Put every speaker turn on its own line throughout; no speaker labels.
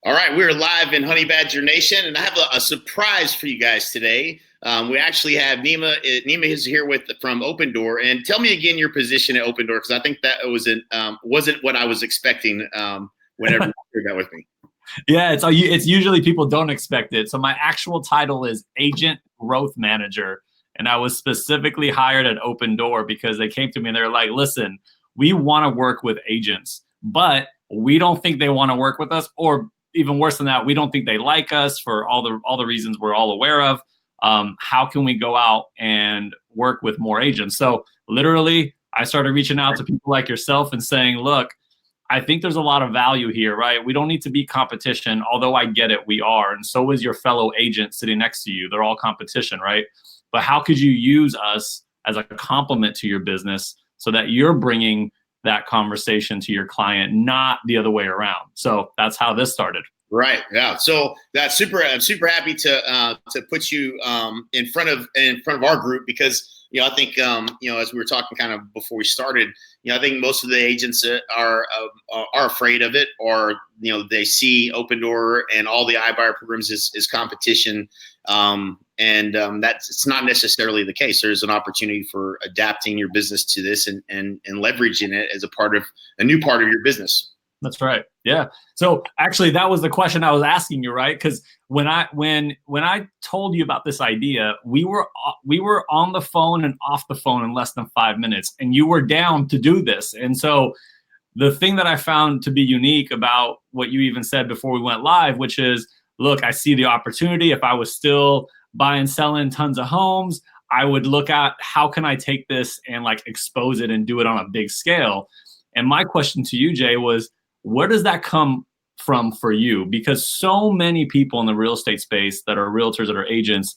All right, we're live in Honey Badger Nation, and I have a surprise for you guys today. We actually have Nima. Nima is here from Opendoor, and tell me again your position at Opendoor, because I think that wasn't what I was expecting. Whenever you shared that with me.
Yeah, it's usually people don't expect it. So my actual title is Agent Growth Manager, and I was specifically hired at Opendoor because they came to me and they're like, "Listen, we want to work with agents, but we don't think they want to work with us, or even worse than that, we don't think they like us for all the reasons we're all aware of. How can we go out and work with more agents?" So literally, I started reaching out to people like yourself and saying, "Look, I think there's a lot of value here, right? We don't need to be competition, although I get it, we are. And so is your fellow agent sitting next to you. They're all competition, right? But how could you use us as a complement to your business so that you're bringing that conversation to your client, not the other way around?" So that's how this started.
Right. Yeah. So that's super. I'm super happy to put you in front of our group, because I think as we were talking kind of before we started, I think most of the agents are afraid of it, or they see Opendoor and all the Ibuyer programs as competition, and that's it's not necessarily the case. There's an opportunity for adapting your business to this and leveraging it as a new part of your business.
That's right. Yeah. So actually, that was the question I was asking you, right? Because when I told you about this idea, we were on the phone and off the phone in less than 5 minutes, and you were down to do this. And so the thing that I found to be unique about what you even said before we went live, which is, look, I see the opportunity. If I was still buying, selling tons of homes, I would look at how can I take this and like expose it and do it on a big scale. And my question to you, Jay, was, where does that come from for you? Because so many people in the real estate space that are realtors, that are agents,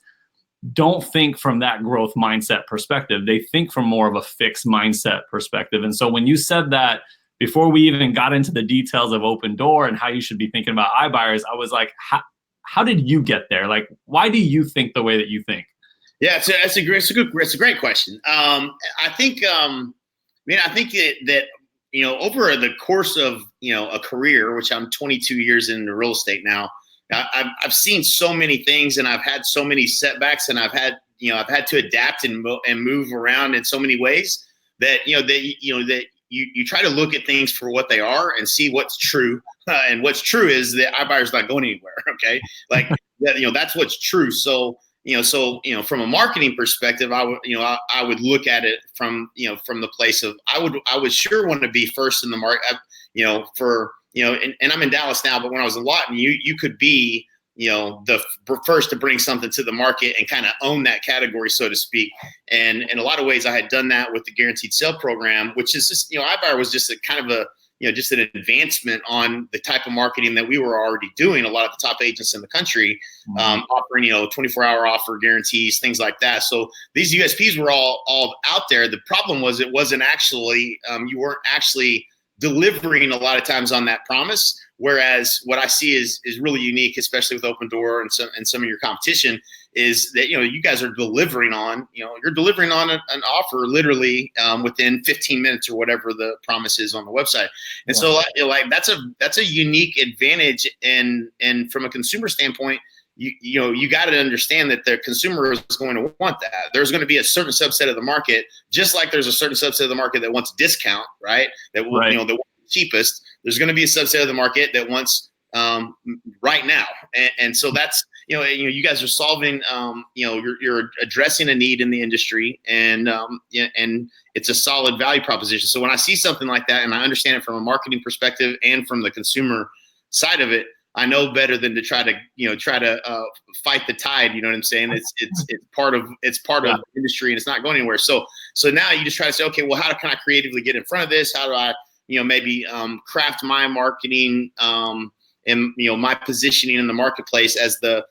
don't think from that growth mindset perspective. They think from more of a fixed mindset perspective. And so when you said that, before we even got into the details of Opendoor and how you should be thinking about iBuyers, I was like, how did you get there? Like, why do you think the way that you think?
Yeah, it's a great question. I think that over the course of a career, which I'm 22 years into real estate now, I've seen so many things, and I've had so many setbacks, and I've had to adapt and move around in so many ways that that you try to look at things for what they are and see what's true. And what's true is that iBuyer's not going anywhere. Okay, like that's what's true. So from a marketing perspective, I would look at it from the place of I would sure want to be first in the market, and I'm in Dallas now, but when I was in Lawton, you could be the first to bring something to the market and kind of own that category, so to speak. And in a lot of ways, I had done that with the guaranteed sale program, which is just iBuyer was just a kind of a just an advancement on the type of marketing that we were already doing. A lot of the top agents in the country offering 24-hour offer guarantees, things like that. So these USPs were all out there. The problem was it wasn't actually you weren't actually delivering a lot of times on that promise. Whereas what I see is really unique, especially with Opendoor and some of your competition, is that you guys are delivering on you're delivering on an offer literally within 15 minutes or whatever the promise is on the website. And so that's a unique advantage. And from a consumer standpoint, you got to understand that the consumer is going to want that. There's going to be a certain subset of the market, just like there's a certain subset of the market that wants discount, right? That will, that wants the cheapest. There's going to be a subset of the market that wants right now, and so that's you guys are solving you're addressing a need in the industry, and it's a solid value proposition. So when I see something like that, and I understand it from a marketing perspective and from the consumer side of it, I know better than to try to fight the tide. You know what I'm saying? It's part of the industry, and it's not going anywhere. So now you just try to say, okay, well, how can I creatively get in front of this? How do I maybe craft my marketing and my positioning in the marketplace as the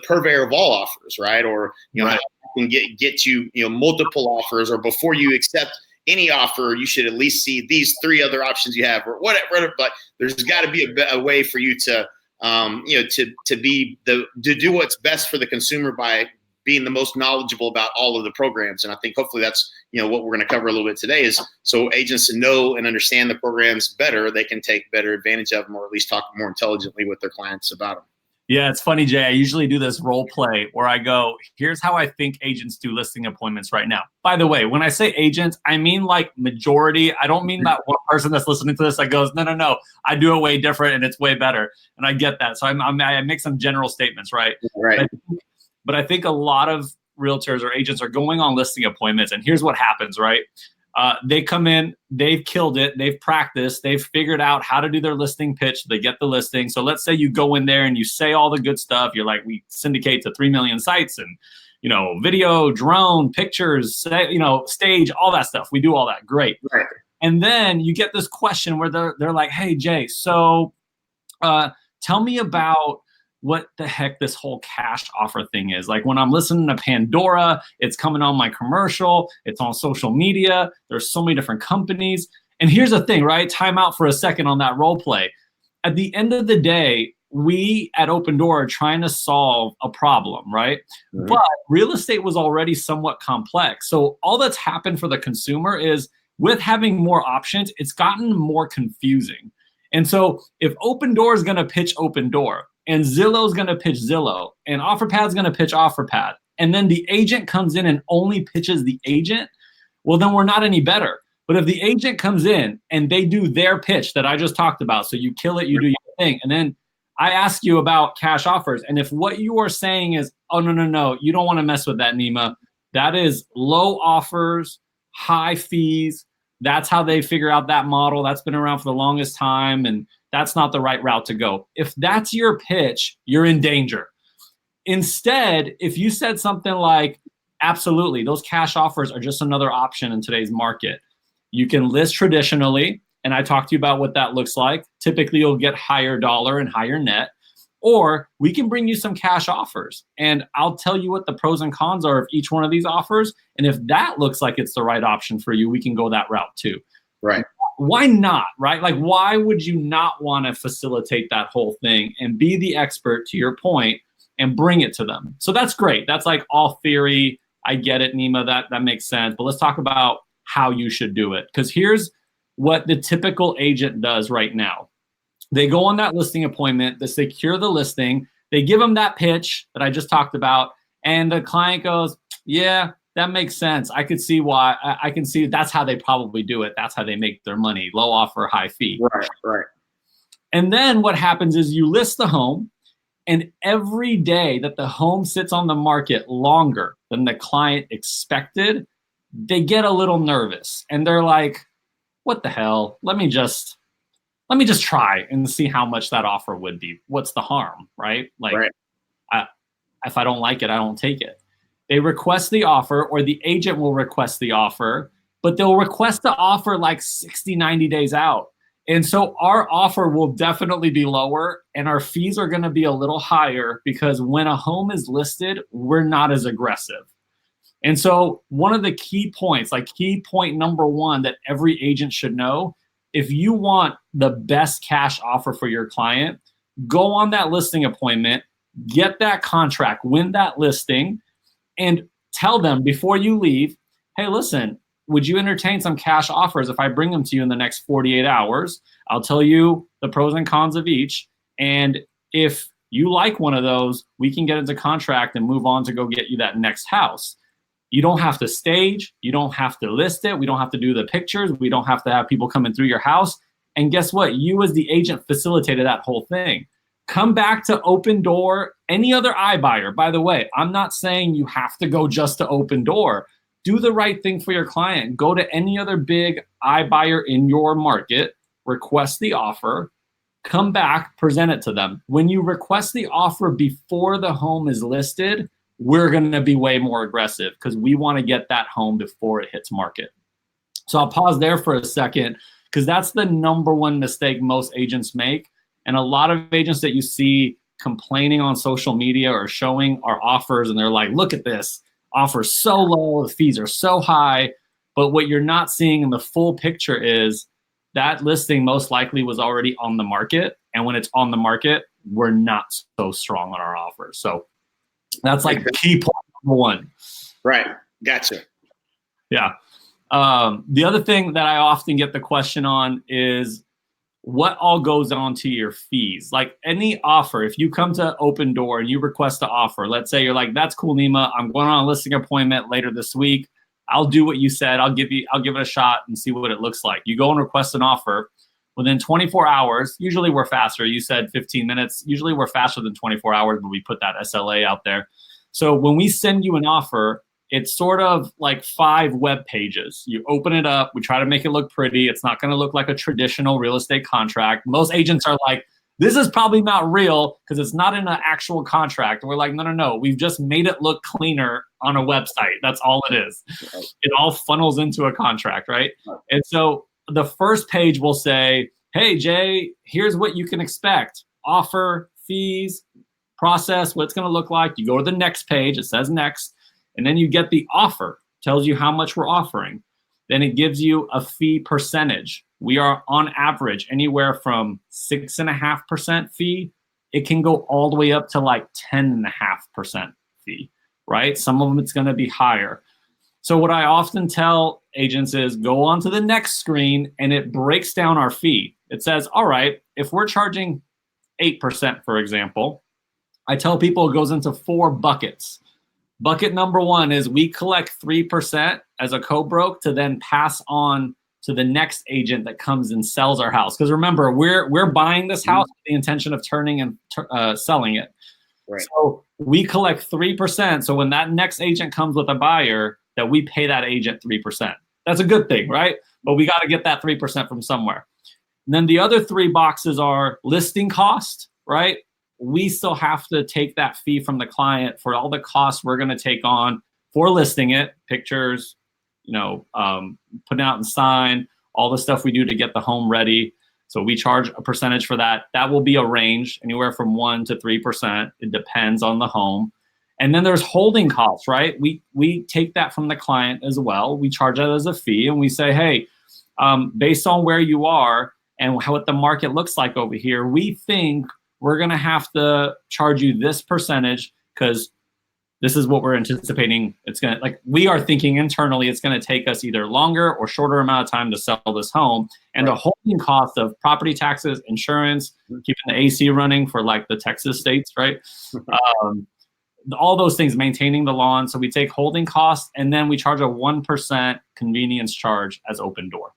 purveyor of all offers, right? Or how I can get you multiple offers, or before you accept any offer, you should at least see these 3 other options you have, or whatever. But there's got to be a way for you to to do what's best for the consumer by being the most knowledgeable about all of the programs. And I think hopefully that's what we're going to cover a little bit today is so agents know and understand the programs better, they can take better advantage of them, or at least talk more intelligently with their clients about them.
Yeah, it's funny, Jay. I usually do this role play where I go, here's how I think agents do listing appointments right now. By the way, when I say agents, I mean like majority. I don't mean that one person that's listening to this that goes, no, I do it way different and it's way better. And I get that. So I make some general statements, right?
Right.
But I think a lot of realtors or agents are going on listing appointments, and here's what happens, right? They come in, they've killed it, they've practiced, they've figured out how to do their listing pitch, they get the listing. So let's say you go in there and you say all the good stuff. You're like, we syndicate to 3 million sites and, video, drone, pictures, stage, all that stuff. We do all that. Great.
Right.
And then you get this question where they're like, hey, Jay, so tell me about what the heck this whole cash offer thing is. Like when I'm listening to Pandora, it's coming on my commercial, it's on social media, there's so many different companies. And here's the thing, right? Time out for a second on that role play. At the end of the day, we at Opendoor are trying to solve a problem, right? Mm-hmm. But real estate was already somewhat complex. So all that's happened for the consumer is with having more options, it's gotten more confusing. And so if Opendoor is going to pitch Opendoor, and Zillow's going to pitch Zillow, and Offerpad's going to pitch Offerpad, and then the agent comes in and only pitches the agent, well, then we're not any better. But if the agent comes in and they do their pitch that I just talked about, so you kill it, you do your thing, and then I ask you about cash offers, and if what you are saying is, oh, no, you don't want to mess with that, Nima, that is low offers, high fees, that's how they figure out that model, that's been around for the longest time, and that's not the right route to go. If that's your pitch, you're in danger. Instead, if you said something like, absolutely, those cash offers are just another option in today's market. You can list traditionally, and I talked to you about what that looks like. Typically, you'll get higher dollar and higher net, or we can bring you some cash offers, and I'll tell you what the pros and cons are of each one of these offers, and if that looks like it's the right option for you, we can go that route too.
Right.
Why not, right? Like, why would you not want to facilitate that whole thing and be the expert, to your point, and bring it to them? So that's great. That's like all theory. I get it, Nima. That makes sense. But let's talk about how you should do it. Because here's what the typical agent does right now. They go on that listing appointment, they secure the listing, they give them that pitch that I just talked about, and the client goes, yeah, that makes sense. I could see why. I can see that's how they probably do it. That's how they make their money. Low offer, high fee.
Right.
And then what happens is you list the home, and every day that the home sits on the market longer than the client expected, they get a little nervous. And they're like, what the hell? Let me just try and see how much that offer would be. What's the harm, right? Like, right. If I don't like it, I don't take it. They request the offer, or the agent will request the offer, but they'll request the offer like 60, 90 days out. And so our offer will definitely be lower, and our fees are going to be a little higher because when a home is listed, we're not as aggressive. And so one of the key points, like key point number one that every agent should know, if you want the best cash offer for your client, go on that listing appointment, get that contract, win that listing, and tell them before you leave, hey, listen, would you entertain some cash offers if I bring them to you in the next 48 hours? I'll tell you the pros and cons of each. And if you like one of those, we can get into contract and move on to go get you that next house. You don't have to stage. You don't have to list it. We don't have to do the pictures. We don't have to have people coming through your house. And guess what? You as the agent facilitated that whole thing. Come back to Opendoor, any other iBuyer. By the way, I'm not saying you have to go just to Opendoor. Do the right thing for your client. Go to any other big iBuyer in your market, request the offer, come back, present it to them. When you request the offer before the home is listed, we're going to be way more aggressive because we want to get that home before it hits market. So I'll pause there for a second because that's the number one mistake most agents make. And a lot of agents that you see complaining on social media or showing our offers, and they're like, look at this, offer so low, the fees are so high. But what you're not seeing in the full picture is that listing most likely was already on the market. And when it's on the market, we're not so strong on our offers. So that's like key point number one.
Right. Gotcha.
Yeah. The other thing that I often get the question on is what all goes on to your fees. Like any offer, if you come to Opendoor and you request an offer, let's say you're like, that's cool, Nima, I'm going on a listing appointment later this week. I'll do what you said. I'll give it a shot and see what it looks like. You go and request an offer. Within 24 hours, usually we're faster. You said 15 minutes. Usually we're faster than 24 hours, but we put that SLA out there. So when we send you an offer, it's sort of like 5 web pages. You open it up. We try to make it look pretty. It's not going to look like a traditional real estate contract. Most agents are like, this is probably not real because it's not in an actual contract. And we're like, no. We've just made it look cleaner on a website. That's all it is. It all funnels into a contract, right? And so the first page will say, hey, Jay, here's what you can expect. Offer, fees, process, what it's going to look like. You go to the next page. It says next. And then you get the offer, tells you how much we're offering. Then it gives you a fee percentage. We are on average anywhere from 6.5% fee. It can go all the way up to like 10.5% fee, right? Some of them it's going to be higher. So what I often tell agents is go on to the next screen and it breaks down our fee. It says, all right, if we're charging 8%, for example, I tell people it goes into 4 buckets. Bucket number 1 is we collect 3% as a co-broke to then pass on to the next agent that comes and sells our house. Because remember, we're buying this house with the intention of turning and selling it.
Right.
So we collect 3%. So when that next agent comes with a buyer, that we pay that agent 3%. That's a good thing, right? But we got to get that 3% from somewhere. And then the other 3 boxes are listing cost, right? We still have to take that fee from the client for all the costs we're going to take on for listing it, pictures, putting out and sign, all the stuff we do to get the home ready. So we charge a percentage for that. That will be a range anywhere from 1% to 3%. It depends on the home. And then there's holding costs, right? We take that from the client as well. We charge that as a fee and we say, hey, based on where you are and what the market looks like over here, we think we're going to have to charge you this percentage because this is what we're anticipating. It's going to, like, we are thinking internally, it's going to take us either longer or shorter amount of time to sell this home. And the holding cost of property taxes, insurance, keeping the AC running for like the Texas states, right? All those things, maintaining the lawn. So we take holding costs and then we charge a 1% convenience charge as Opendoor.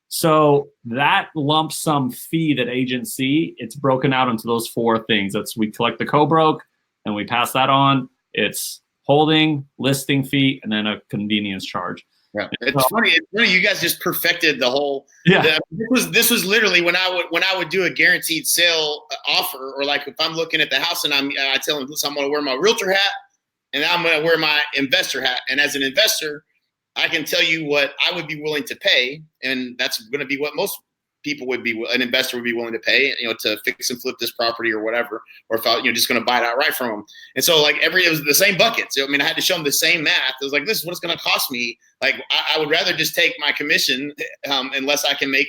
So that lump sum fee that agents see, it's broken out into those 4 things. That's we collect the co-broke and we pass that on. It's holding, listing fee, and then a convenience charge.
Yeah. It's funny. You guys just perfected the whole. Yeah. This was literally when I would do a guaranteed sale offer, or like if I'm looking at the house and I tell them, listen, I'm going to wear my realtor hat and I'm going to wear my investor hat. And as an investor, I can tell you what I would be willing to pay, and that's going to be what most people an investor would be willing to pay, to fix and flip this property or whatever, or if I, just going to buy it outright from them. And so like it was the same buckets. I mean, I had to show them the same math. It was like, this is what it's going to cost me. Like I would rather just take my commission unless I can make,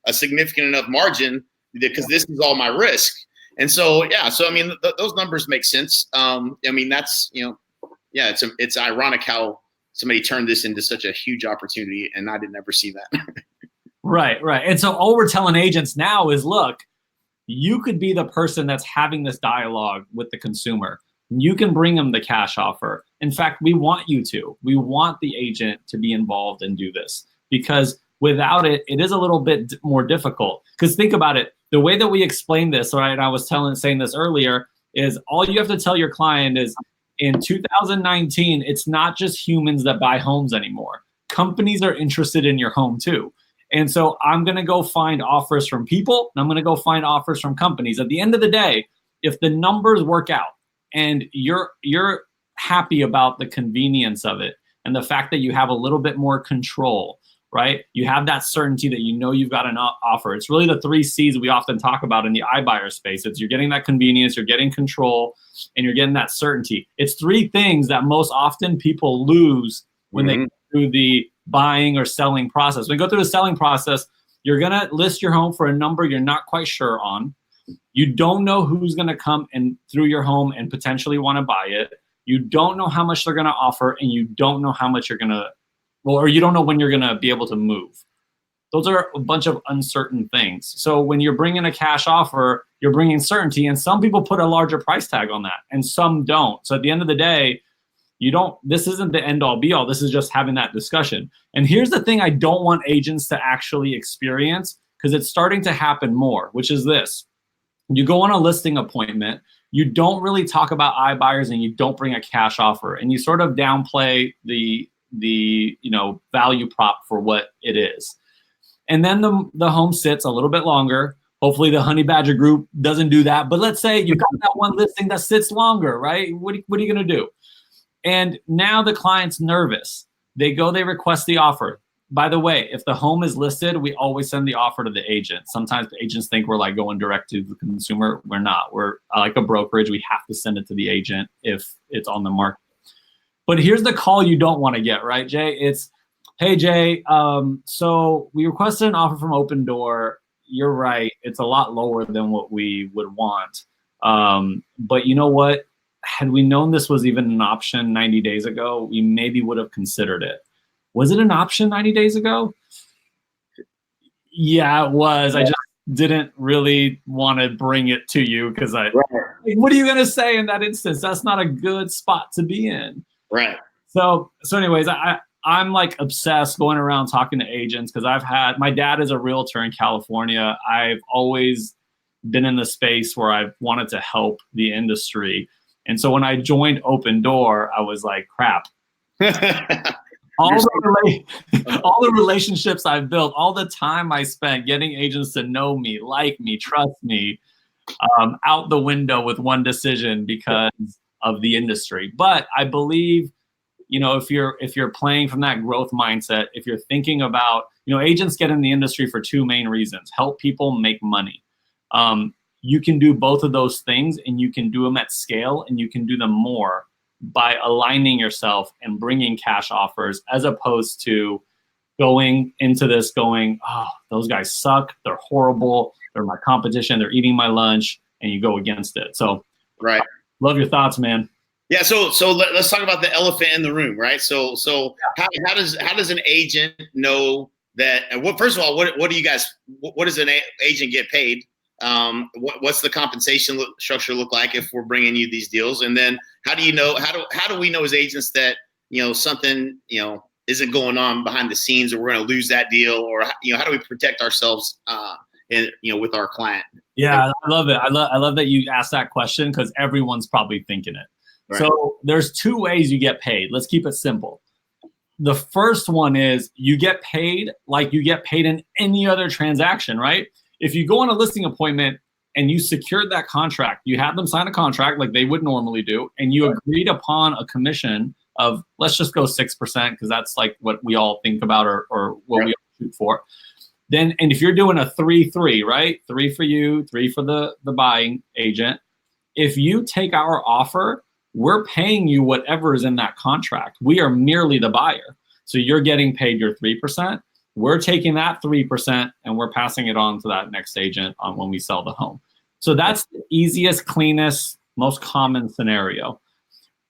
a significant enough margin because this is all my risk. And so, yeah, so I mean, those numbers make sense. I mean, that's, it's ironic how somebody turned this into such a huge opportunity, and I didn't ever see that.
Right. And so all we're telling agents now is, look, you could be the person that's having this dialogue with the consumer. You can bring them the cash offer. In fact, we want you to. We want the agent to be involved and do this, because without it, it is a little bit more difficult. Because think about it, the way that we explain this, right, and I was saying this earlier, is all you have to tell your client is, in 2019, it's not just humans that buy homes anymore. Companies are interested in your home too. And so I'm going to go find offers from people, and I'm going to go find offers from companies. At the end of the day, if the numbers work out and you're happy about the convenience of it and the fact that you have a little bit more control, right? You have that certainty that you've got an offer. It's really the 3 C's we often talk about in the iBuyer space. It's you're getting that convenience, you're getting control, and you're getting that certainty. It's 3 things that most often people lose when they go through the buying or selling process. When you go through the selling process, you're going to list your home for a number you're not quite sure on. You don't know who's going to come and through your home and potentially want to buy it. You don't know how much they're going to offer, and you don't know how much you're going to well, or you don't know when you're going to be able to move. Those are a bunch of uncertain things. So when you're bringing a cash offer, you're bringing certainty, and some people put a larger price tag on that and some don't. So at the end of the day, this isn't the end all be all. This is just having that discussion. And here's the thing I don't want agents to actually experience, because it's starting to happen more, which is this. You go on a listing appointment, you don't really talk about iBuyers, and you don't bring a cash offer, and you sort of downplay the value prop for what it is. And then the home sits a little bit longer. Hopefully the Honey Badger group doesn't do that. But let's say you got that one listing that sits longer, right? What are you going to do? And now the client's nervous. They request the offer. By the way, if the home is listed, we always send the offer to the agent. Sometimes the agents think we're like going direct to the consumer. We're not. We're like a brokerage. We have to send it to the agent if it's on the market. But here's the call you don't want to get, right, Jay? It's, hey, Jay, so we requested an offer from Opendoor. You're right. It's a lot lower than what we would want. But you know what? Had we known this was even an option 90 days ago, we maybe would have considered it. Was it an option 90 days ago? Yeah, it was. I just didn't really want to bring it to you because what are you going to say in that instance? That's not a good spot to be in.
Right.
So anyways, I'm like obsessed going around talking to agents because my dad is a realtor in California. I've always been in the space where I've wanted to help the industry. And so when I joined Opendoor, I was like, crap. all the relationships I've built, all the time I spent getting agents to know me, like me, trust me, out the window with one decision because of the industry. But I believe, if you're playing from that growth mindset, if you're thinking about, agents get in the industry for two main reasons: help people make money. You can do both of those things, and you can do them at scale, and you can do them more by aligning yourself and bringing cash offers, as opposed to going into this going, oh, those guys suck, they're horrible, they're my competition, they're eating my lunch, and you go against it. So,
right.
Love your thoughts, man.
Yeah. So let's talk about the elephant in the room, right? So how does an agent know that? First of all, what does an agent get paid? What's the compensation structure look like if we're bringing you these deals? And then how do we know as agents that something isn't going on behind the scenes, or we're going to lose that deal, or how do we protect ourselves with our client?
Yeah, I love it. I love that you asked that question, because everyone's probably thinking it. Right. So there's two ways you get paid. Let's keep it simple. The first one is you get paid like you get paid in any other transaction, right? If you go on a listing appointment and you secured that contract, you had them sign a contract like they would normally do, and you agreed upon a commission of, let's just go 6%, because that's like what we all think about, or what we all shoot for. Then, and if you're doing a 3-3, right? 3 for you, 3 for the buying agent. If you take our offer, we're paying you whatever is in that contract. We are merely the buyer. So you're getting paid your 3%. We're taking that 3% and we're passing it on to that next agent on when we sell the home. So that's the easiest, cleanest, most common scenario.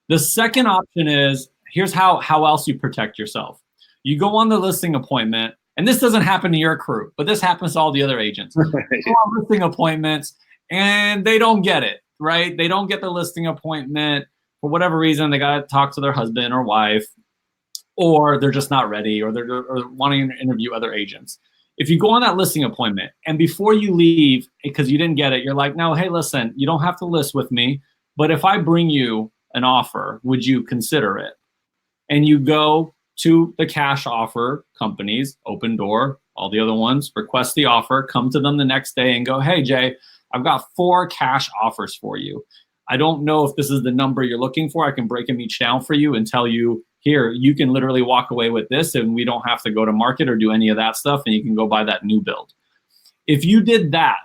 The second option is, here's how else you protect yourself. You go on the listing appointment, and this doesn't happen to your crew, but this happens to all the other agents. Go on listing appointments and they don't get it, right? They don't get the listing appointment for whatever reason. They got to talk to their husband or wife, or they're just not ready, or they're wanting to interview other agents. If you go on that listing appointment and before you leave, because you didn't get it, you're like, no, hey, listen, you don't have to list with me, but if I bring you an offer, would you consider it? And you go to the cash offer companies, Opendoor, all the other ones, request the offer, come to them the next day and go, hey, Jay, I've got 4 cash offers for you. I don't know if this is the number you're looking for. I can break them each down for you and tell you, here, you can literally walk away with this, and we don't have to go to market or do any of that stuff, and you can go buy that new build. If you did that,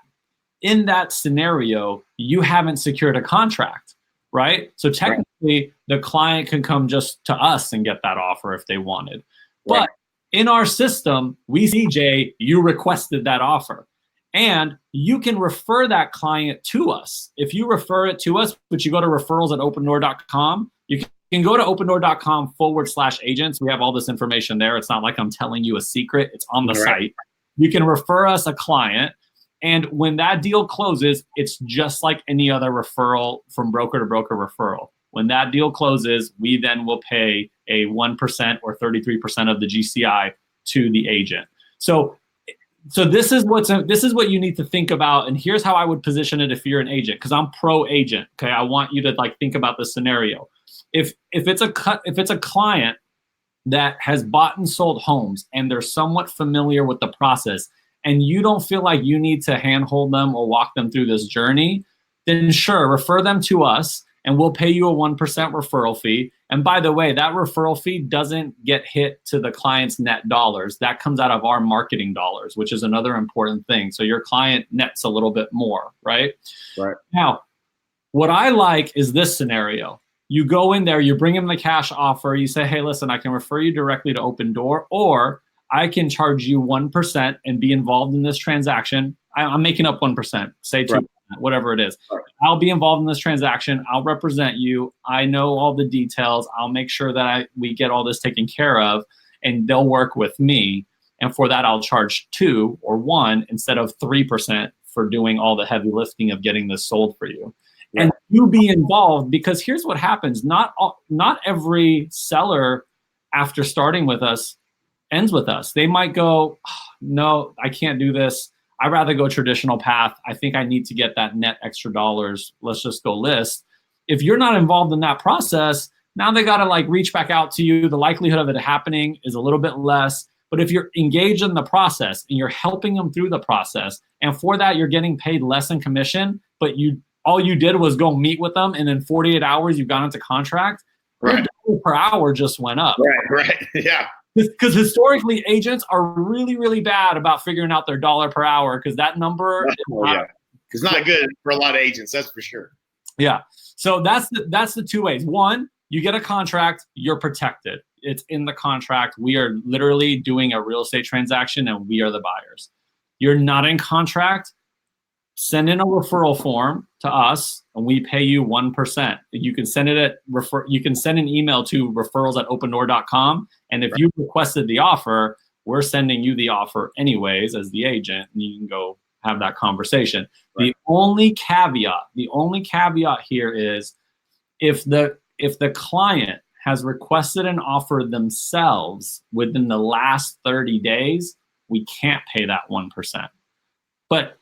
in that scenario, you haven't secured a contract, right? So technically, the client can come just to us and get that offer if they wanted. But in our system, we see, Jay, you requested that offer. And you can refer that client to us. If you refer it to us, but you go to referrals@opendoor.com, you can go to opendoor.com/agents. We have all this information there. It's not like I'm telling you a secret. It's on the site. You can refer us a client. And when that deal closes, it's just like any other referral from broker to broker referral. When that deal closes, we then will pay a 1% or 33% of the GCI to the agent. So this is what you need to think about. And here's how I would position it if you're an agent, because I'm pro agent. Okay, I want you to like think about this scenario. If it's a client that has bought and sold homes and they're somewhat familiar with the process, and you don't feel like you need to handhold them or walk them through this journey, then sure, refer them to us and we'll pay you a 1% referral fee. And by the way, that referral fee doesn't get hit to the client's net dollars. That comes out of our marketing dollars, which is another important thing. So your client nets a little bit more, right?
Right.
Now, what I like is this scenario. You go in there, you bring them the cash offer, you say, hey, listen, I can refer you directly to Opendoor, or I can charge you 1% and be involved in this transaction. I'm making up 1%, say 2%, whatever it is.
Right.
I'll be involved in this transaction. I'll represent you. I know all the details. I'll make sure that we get all this taken care of, and they'll work with me. And for that, I'll charge 2 or 1 instead of 3% for doing all the heavy lifting of getting this sold for you. Right. And you be involved, because here's what happens. Not every seller after starting with us ends with us. They might go, oh, no, I can't do this. I'd rather go traditional path. I think I need to get that net extra dollars. Let's just go list. If you're not involved in that process, now they got to like reach back out to you. The likelihood of it happening is a little bit less. But if you're engaged in the process and you're helping them through the process, and for that you're getting paid less in commission, but all you did was go meet with them, and in 48 hours you've gone into contract,
right,
your dollar per hour just went up.
Right, yeah.
Because historically, agents are really, really bad about figuring out their dollar per hour, because that number
it's not good for a lot of agents, that's for sure.
Yeah. So that's the two ways. One, you get a contract, you're protected. It's in the contract. We are literally doing a real estate transaction, and we are the buyers. You're not in contract. Send in a referral form to us, and we pay you 1%. You can send it you can send an email to referrals@opendoor.com. And if you requested the offer, we're sending you the offer anyways as the agent, and you can go have that conversation. Right. The only caveat here is if the client has requested an offer themselves within the last 30 days, we can't pay that 1%. But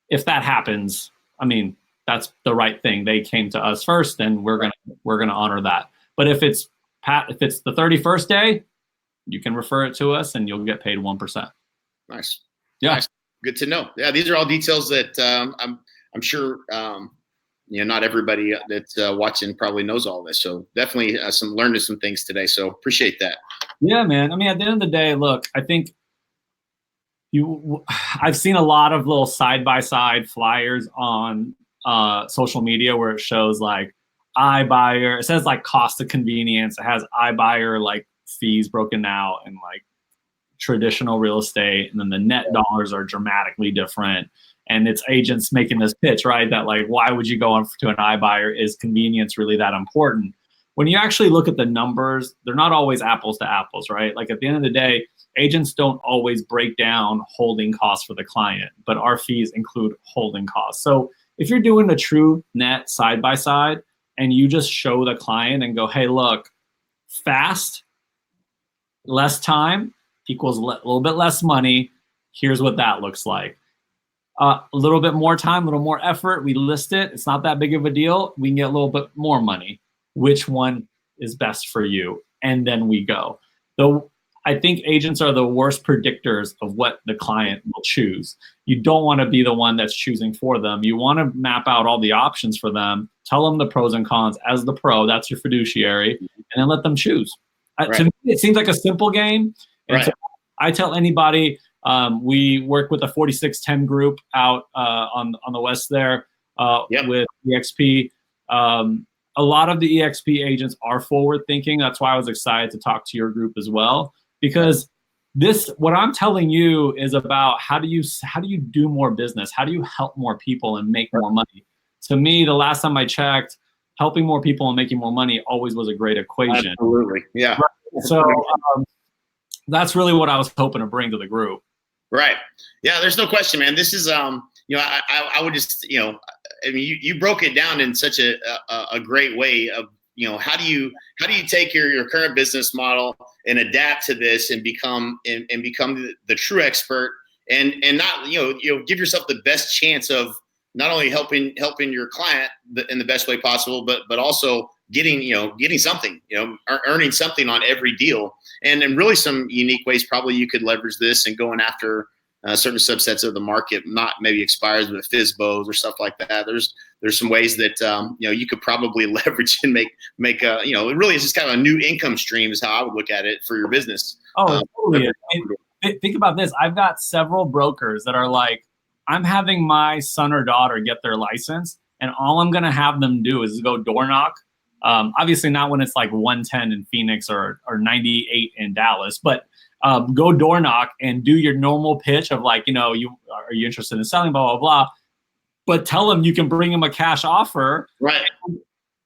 if that happens, I mean, that's the right thing. They came to us first, and we're gonna honor that. But if it's the 31st day, you can refer it to us, and you'll get paid 1%.
Nice.
Yeah.
Nice. Good to know. Yeah, these are all details that I'm sure not everybody that's watching probably knows all this. So definitely learning some things today. So appreciate that.
Yeah, man. I mean, at the end of the day, look, I think I've seen a lot of little side-by-side flyers on social media where it shows like Ibuyer. It says like cost of convenience. It has Ibuyer like fees broken out and like traditional real estate, and then the net dollars are dramatically different. And it's agents making this pitch, right? That like, why would you go on to an Ibuyer? Is convenience really that important? When you actually look at the numbers, they're not always apples to apples, right? Like at the end of the day, agents don't always break down holding costs for the client, but our fees include holding costs. So if you're doing a true net side by side and you just show the client and go, hey, look, fast, less time equals a little bit less money. Here's what that looks like. A little bit more time, a little more effort. We list it. It's not that big of a deal. We can get a little bit more money. Which one is best for you? And then we go. Though I think agents are the worst predictors of what the client will choose. You don't want to be the one that's choosing for them. You want to map out all the options for them, tell them the pros and cons as the pro, that's your fiduciary, and then let them choose. Right. To me, it seems like a simple game. And so I tell anybody, we work with a 4610 group out on the west there with EXP. A lot of the EXP agents are forward thinking. That's why I was excited to talk to your group as well, because what I'm telling you is about how do you do more business? How do you help more people and make more money? To me, the last time I checked, helping more people and making more money always was a great equation.
Absolutely. Yeah.
So that's really what I was hoping to bring to the group.
Right. Yeah, there's no question, man. This is, I would just, I mean, you broke it down in such a great way of, how do you take your current business model and adapt to this and become the true expert and not, give yourself the best chance of not only helping your client in the best way possible, but also getting something, earning something on every deal. And in really some unique ways, probably you could leverage this and going after certain subsets of the market, not maybe expires with FSBOs or stuff like that. There's some ways that you could probably leverage and make it really is just kind of a new income stream is how I would look at it for your business.
Oh, totally. Think about this. I've got several brokers that are like, I'm having my son or daughter get their license, and all I'm going to have them do is go door knock. Obviously not when it's like 110 in Phoenix or 98 in Dallas, but go door knock and do your normal pitch of like, are you interested in selling, blah, blah, blah. But tell them you can bring them a cash offer.
Right.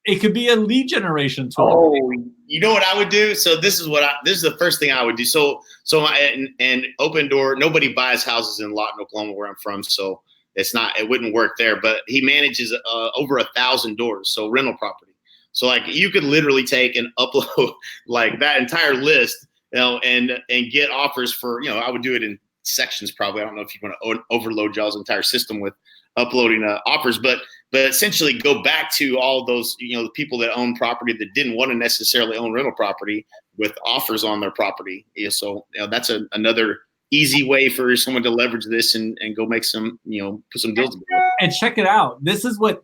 It could be a lead generation tool.
Oh, you know what I would do? So this is the first thing I would do. So and Opendoor, nobody buys houses in Lawton, Oklahoma, where I'm from. So it wouldn't work there, but he manages over 1,000 doors. So rental property. So like you could literally take and upload like that entire list, and get offers for, I would do it in sections probably. I don't know if you want to overload y'all's entire system with uploading offers, but essentially go back to all those, the people that own property that didn't want to necessarily own rental property with offers on their property. So that's another easy way for someone to leverage this and go make some, put some deals together.
And check it out. This is what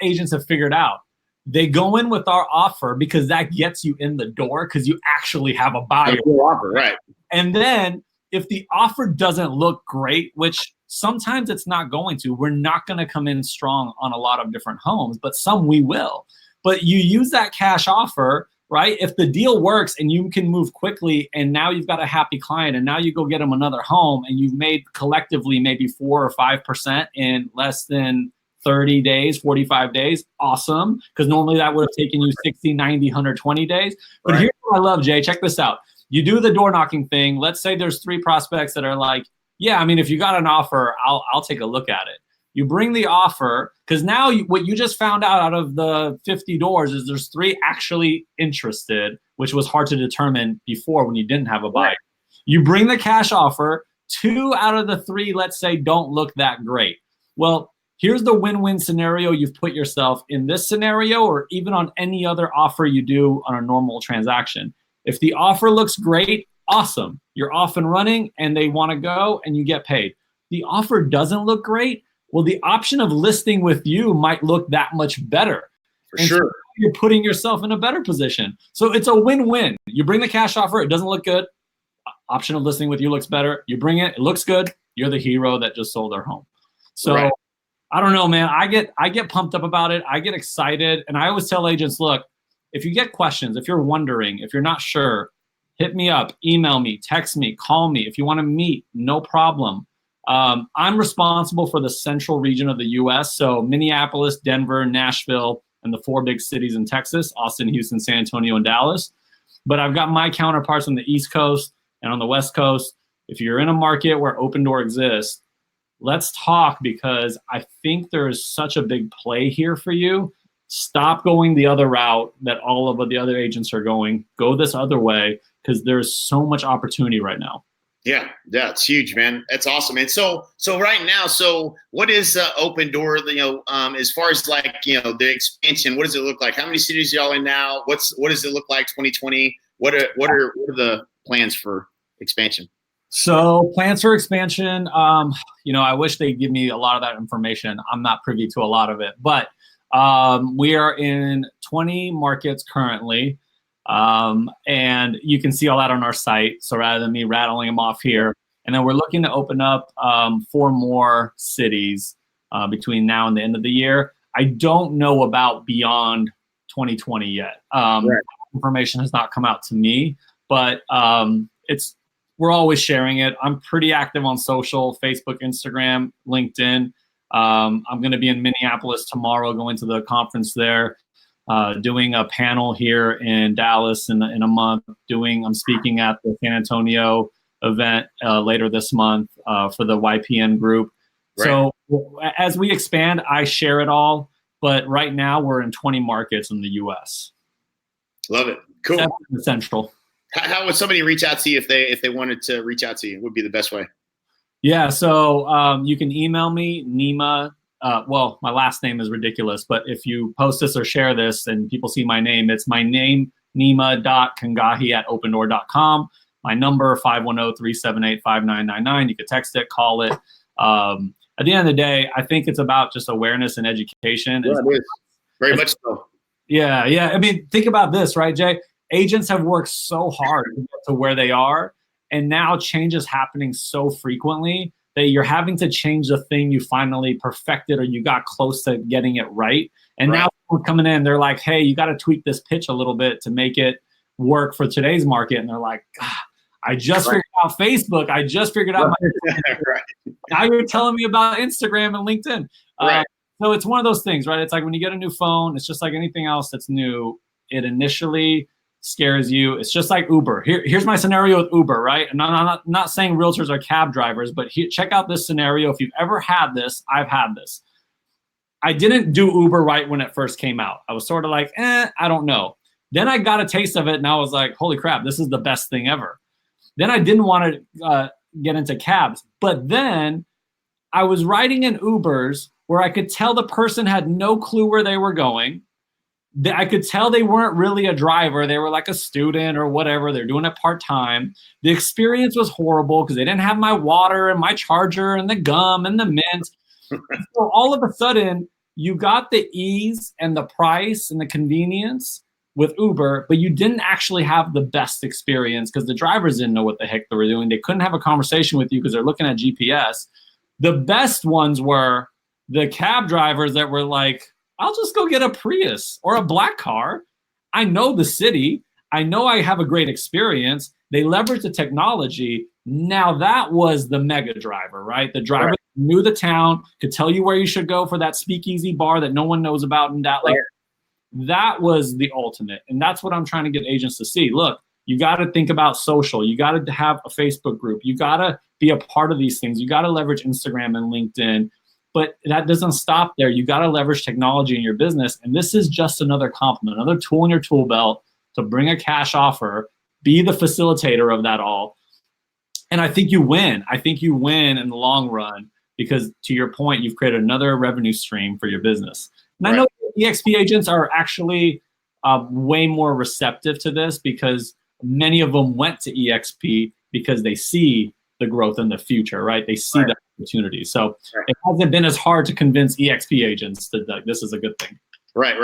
agents have figured out. They go in with our offer because that gets you in the door because you actually have a buyer.
Offer, right.
And then if the offer doesn't look great, which sometimes it's not going to, we're not going to come in strong on a lot of different homes, but some we will. But you use that cash offer, right? If the deal works and you can move quickly and now you've got a happy client and now you go get them another home and you've made collectively maybe 4 or 5% in less than 30 days, 45 days, awesome. Because normally that would have taken you 60, 90, 120 days. But Here's what I love, Jay. Check this out. You do the door knocking thing. Let's say there's 3 prospects that are like, yeah, I mean, if you got an offer, I'll take a look at it. You bring the offer, because now what you just found out of the 50 doors is there's 3 actually interested, which was hard to determine before when you didn't have a buyer. Right. You bring the cash offer, 2 out of the 3, let's say, don't look that great. Well, here's the win-win scenario you've put yourself in this scenario or even on any other offer you do on a normal transaction. If the offer looks great, awesome. You're off and running and they want to go and you get paid. The offer doesn't look great. Well, the option of listing with you might look that much better.
For sure. So
you're putting yourself in a better position. So it's a win-win. You bring the cash offer, it doesn't look good. Option of listing with you looks better. You bring it, it looks good. You're the hero that just sold their home. So right. I don't know, man. I get pumped up about it. I get excited. And I always tell agents, look, if you get questions, if you're wondering, if you're not sure, hit me up, email me, text me, call me. If you want to meet, no problem. I'm responsible for the central region of the U.S., so Minneapolis, Denver, Nashville, and the 4 big cities in Texas, Austin, Houston, San Antonio, and Dallas. But I've got my counterparts on the East Coast and on the West Coast. If you're in a market where Opendoor exists, let's talk, because I think there is such a big play here for you. Stop going the other route that all of the other agents are going. Go this other way, because there's so much opportunity right now.
Yeah, it's huge, man. That's awesome. And so right now, what is Opendoor? As far as like the expansion, what does it look like? How many cities are y'all in now? What does it look like 2020? What are the plans for expansion?
So plans for expansion, I wish they'd give me a lot of that information. I'm not privy to a lot of it, but we are in 20 markets currently. And you can see all that on our site. So rather than me rattling them off here, and then we're looking to open up 4 more cities between now and the end of the year. I don't know about beyond 2020 yet. Right. Information has not come out to me, but we're always sharing it. I'm pretty active on social, Facebook, Instagram, LinkedIn. I'm going to be in Minneapolis tomorrow, going to the conference there. doing a panel here in Dallas in a month. I'm speaking at the San Antonio event later this month for the YPN group. Right. So as we expand, I share it all. But right now we're in 20 markets in the U.S.
Love it. Cool.
Central.
How would somebody reach out to you if they wanted to reach out to you? Would be the best way?
Yeah. So you can email me, Nima. Well, my last name is ridiculous, but if you post this or share this and people see my name, it's my name, nima.kangahi@opendoor.com. My number, 510-378-5999. You could text it, call it. At the end of the day, I think it's about just awareness and education.
Yeah, it is. Very much so.
Yeah. I mean, think about this, right, Jay? Agents have worked so hard to get to where they are, and now change is happening so frequently that you're having to change the thing you finally perfected or you got close to getting it right. And now people coming in, they're like, hey, you got to tweak this pitch a little bit to make it work for today's market. And they're like, I just figured out Facebook. I just figured out my Now you're telling me about Instagram and LinkedIn. So it's one of those things, right? It's like when you get a new phone, it's just like anything else that's new. It initially scares you. It's just like Uber. Here's my scenario with Uber, right? And I'm not saying realtors are cab drivers, but check out this scenario. If you've ever had this, I've had this. I didn't do Uber right when it first came out. I was sort of like, I don't know. Then I got a taste of it and I was like, holy crap, this is the best thing ever. Then I didn't want to get into cabs. But then I was riding in Ubers where I could tell the person had no clue where they were going. I could tell they weren't really a driver. They were like a student or whatever. They're doing it part-time. The experience was horrible because they didn't have my water and my charger and the gum and the mint. So all of a sudden, you got the ease and the price and the convenience with Uber, but you didn't actually have the best experience because the drivers didn't know what the heck they were doing. They couldn't have a conversation with you because they're looking at GPS. The best ones were the cab drivers that were like, I'll just go get a Prius or a black car. I know the city. I know I have a great experience. They leveraged the technology. Now that was the mega driver, right? The driver knew the town, could tell you where you should go for that speakeasy bar that no one knows about in Dallas. That was the ultimate. And that's what I'm trying to get agents to see. Look, you got to think about social. You got to have a Facebook group. You got to be a part of these things. You got to leverage Instagram and LinkedIn. But that doesn't stop there. You got to leverage technology in your business. And this is just another complement, another tool in your tool belt to bring a cash offer, be the facilitator of that all. And I think you win. I think you win in the long run because, to your point, you've created another revenue stream for your business. And I know EXP agents are actually way more receptive to this because many of them went to EXP because they see the growth in the future, right? They see the opportunity. So it hasn't been as hard to convince EXP agents that this is a good thing. Right.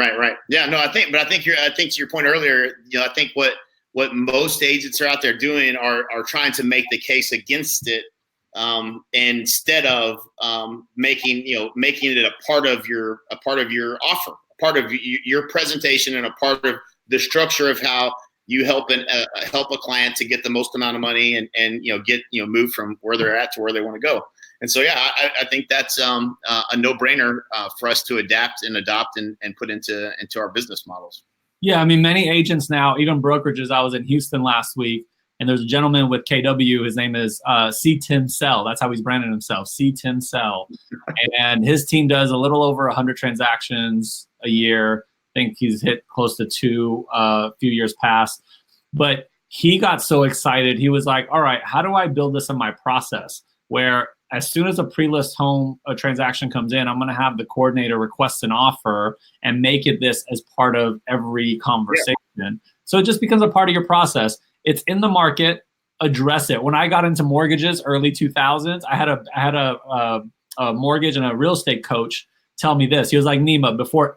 Yeah, no, I think to your point earlier, I think what most agents are out there doing are trying to make the case against it, instead of making it a part of your offer, a part of your presentation, and a part of the structure of how you help a client to get the most amount of money and get move from where they're at to where they want to go. And so I think that's a no-brainer for us to adapt and adopt and put into our business models.
Yeah, I mean, many agents now, even brokerages. I was in Houston last week, and there's a gentleman with KW. His name is C. Tim Sell. That's how he's branded himself, C. Tim Sell. And his team does a little over 100 transactions a year. I think he's hit close to 2 a few years past. But he got so excited. He was like, all right, how do I build this in my process where as soon as a pre-list home a transaction comes in, I'm going to have the coordinator request an offer and make it this as part of every conversation. Yeah. So it just becomes a part of your process. It's in the market. Address it. When I got into mortgages, early 2000s, I had a mortgage and a real estate coach tell me this. He was like, Nima, before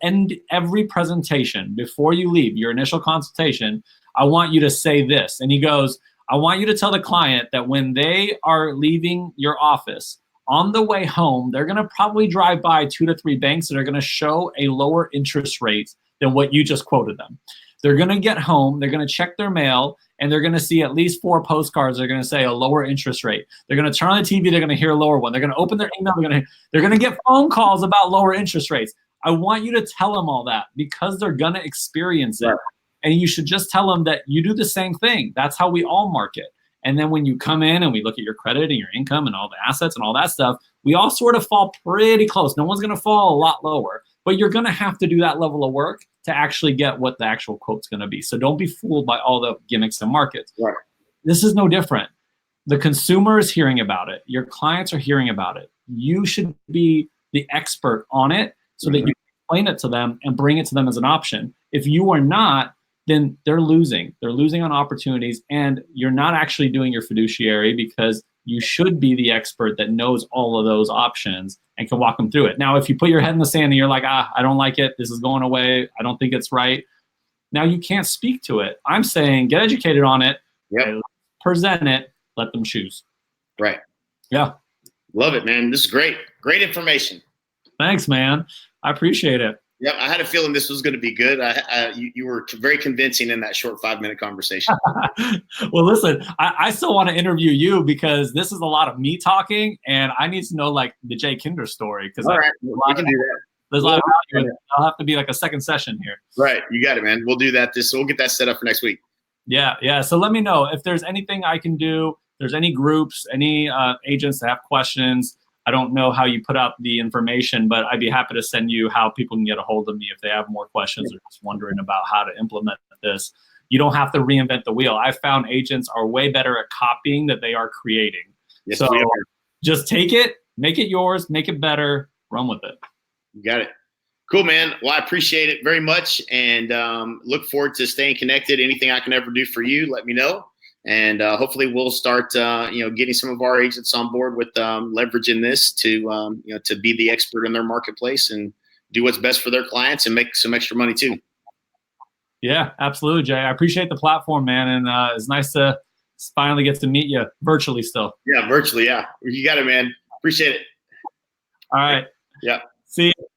every presentation, before you leave your initial consultation, I want you to say this. And he goes, I want you to tell the client that when they are leaving your office, on the way home, they're going to probably drive by 2 to 3 banks that are going to show a lower interest rate than what you just quoted them. They're going to get home, they're going to check their mail, and they're going to see at least 4 postcards that are going to say a lower interest rate. They're going to turn on the TV, they're going to hear a lower one. They're going to open their email, they're going to get phone calls about lower interest rates. I want you to tell them all that because they're going to experience it.
Right.
And you should just tell them that you do the same thing. That's how we all market. And then when you come in and we look at your credit and your income and all the assets and all that stuff, we all sort of fall pretty close. No one's going to fall a lot lower, but you're going to have to do that level of work to actually get what the actual quote's going to be. So don't be fooled by all the gimmicks and markets.
Right.
This is no different. The consumer is hearing about it. Your clients are hearing about it. You should be the expert on it so that you explain it to them and bring it to them as an option. If you are not, then they're losing. They're losing on opportunities, and you're not actually doing your fiduciary because you should be the expert that knows all of those options and can walk them through it. Now, if you put your head in the sand and you're like, I don't like it, this is going away, I don't think it's right, now you can't speak to it. I'm saying get educated on it, present it, let them choose.
Right.
Yeah.
Love it, man. This is great. Great information.
Thanks, man. I appreciate it.
Yeah, I had a feeling this was going to be good. You were very convincing in that short 5-minute conversation.
Well, listen, I still want to interview you because this is a lot of me talking, and I need to know like the Jay Kinder story because
we can do that.
There's a lot of value. I'll have to be like a second session here.
Right, you got it, man. We'll do that. We'll get that set up for next week.
Yeah. So let me know if there's anything I can do. If there's any groups, any agents that have questions. I don't know how you put out the information, but I'd be happy to send you how people can get a hold of me if they have more questions or just wondering about how to implement this. You don't have to reinvent the wheel. I've found agents are way better at copying than they are creating.
Yes,
so just take it, make it yours, make it better, run with it.
You got it. Cool, man. Well, I appreciate it very much and look forward to staying connected. Anything I can ever do for you, let me know. And hopefully we'll start, getting some of our agents on board with leveraging this to, to be the expert in their marketplace and do what's best for their clients and make some extra money too.
Yeah, absolutely, Jay. I appreciate the platform, man. And it's nice to finally get to meet you virtually still.
Yeah, virtually. Yeah. You got it, man. Appreciate it.
All right.
Yeah.
See you.